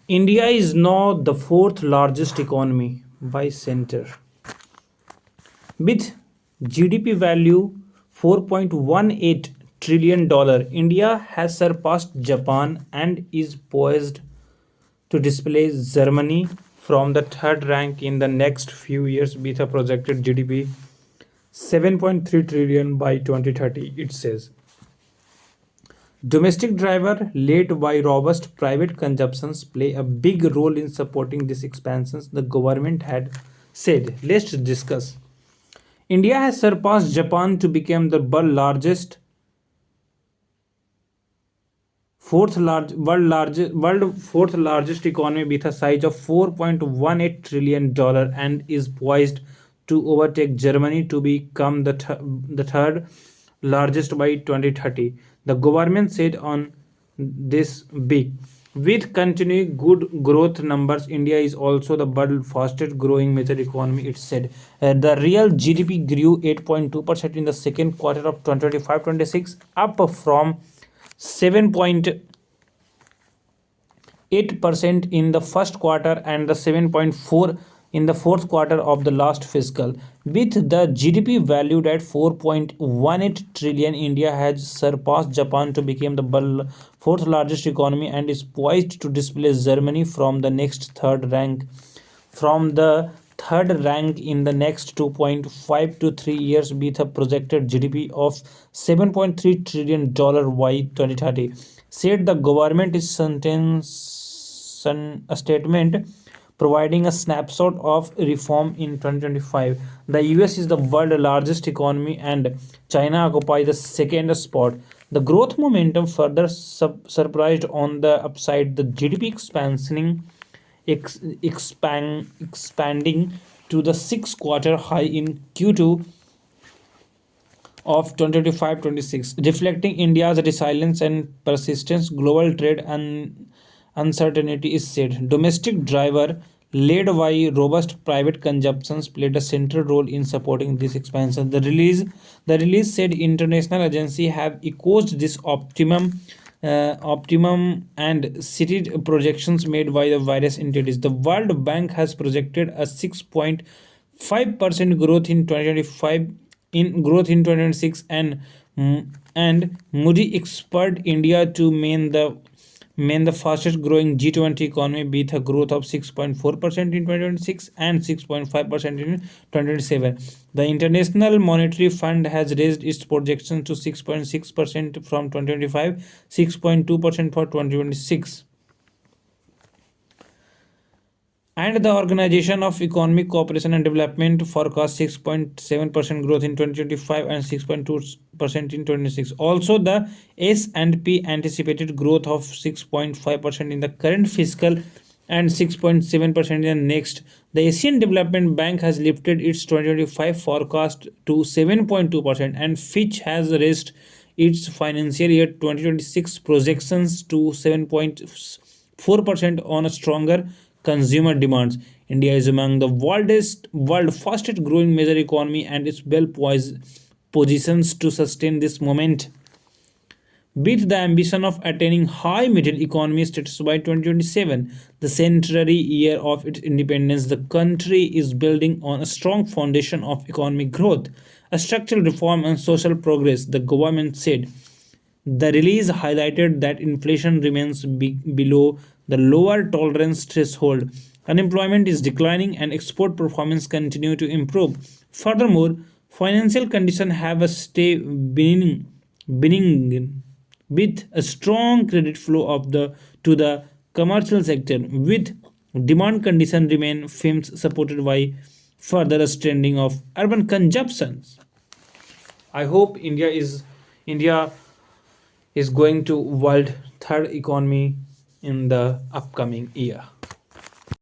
India is now the fourth largest economy by center with GDP value 4.18 trillion dollar. India has surpassed Japan and is poised to displace Germany from the third rank in the next few years with a projected GDP 7.3 trillion by 2030. It says domestic driver led by robust private consumptions play a big role in supporting this expansion, the government had said. Let's discuss. India has surpassed Japan to become the world fourth largest economy with a size of 4.18 trillion dollar and is poised to overtake Germany to become the third largest by 2030. The government said on this big. With continuing good growth numbers, India is also the world's fastest growing major economy, it said. The real GDP grew 8.2% in the second quarter of 2025-26, up from 7.8% in the first quarter and the 7.4 in the fourth quarter of the last fiscal. With the GDP valued at 4.18 trillion, India has surpassed Japan to become the fourth largest economy and is poised to displace Germany from the third rank in the next 2.5 to 3 years with a projected GDP of 7.3 trillion dollar by 2030, said the government is a statement providing a snapshot of reform in 2025. The US is the world's largest economy and China occupies the second spot. The growth momentum further surprised on the upside, the GDP expanding to the six quarter high in Q2 of 2025-26, reflecting India's resilience and persistence. Global trade and uncertainty is said. Domestic driver led by robust private consumptions played a central role in supporting this expansion. The release said international agencies have echoed this optimum and cited projections made by the various entities. The World Bank has projected a 6.5% growth in 2025 in growth in 2026 and Moody expert India to main the fastest growing G20 economy with a growth of 6.4% in 2026 and 6.5% in 2027. The International Monetary Fund has raised its projection to 6.6% from 2025, 6.2% for 2026. And the Organization of Economic Cooperation and Development forecast 6.7% growth in 2025 and 6.2% in 2026. Also, the S&P anticipated growth of 6.5% in the current fiscal and 6.7% in the next. The Asian Development Bank has lifted its 2025 forecast to 7.2% and Fitch has raised its financial year 2026 projections to 7.4% on a stronger consumer demands. India is among the world fastest growing major economy and is well poised positions to sustain this moment. With the ambition of attaining high middle economy status by 2027, the centenary year of its independence, the country is building on a strong foundation of economic growth, a structural reform, and social progress, the government said. The release highlighted that inflation remains below the lower tolerance threshold. Unemployment is declining and export performance continue to improve. Furthermore, financial conditions have a stay benign with a strong credit flow to the commercial sector with demand condition remain firms supported by further strengthening of urban consumptions. I hope India is going to world third economy in the upcoming year.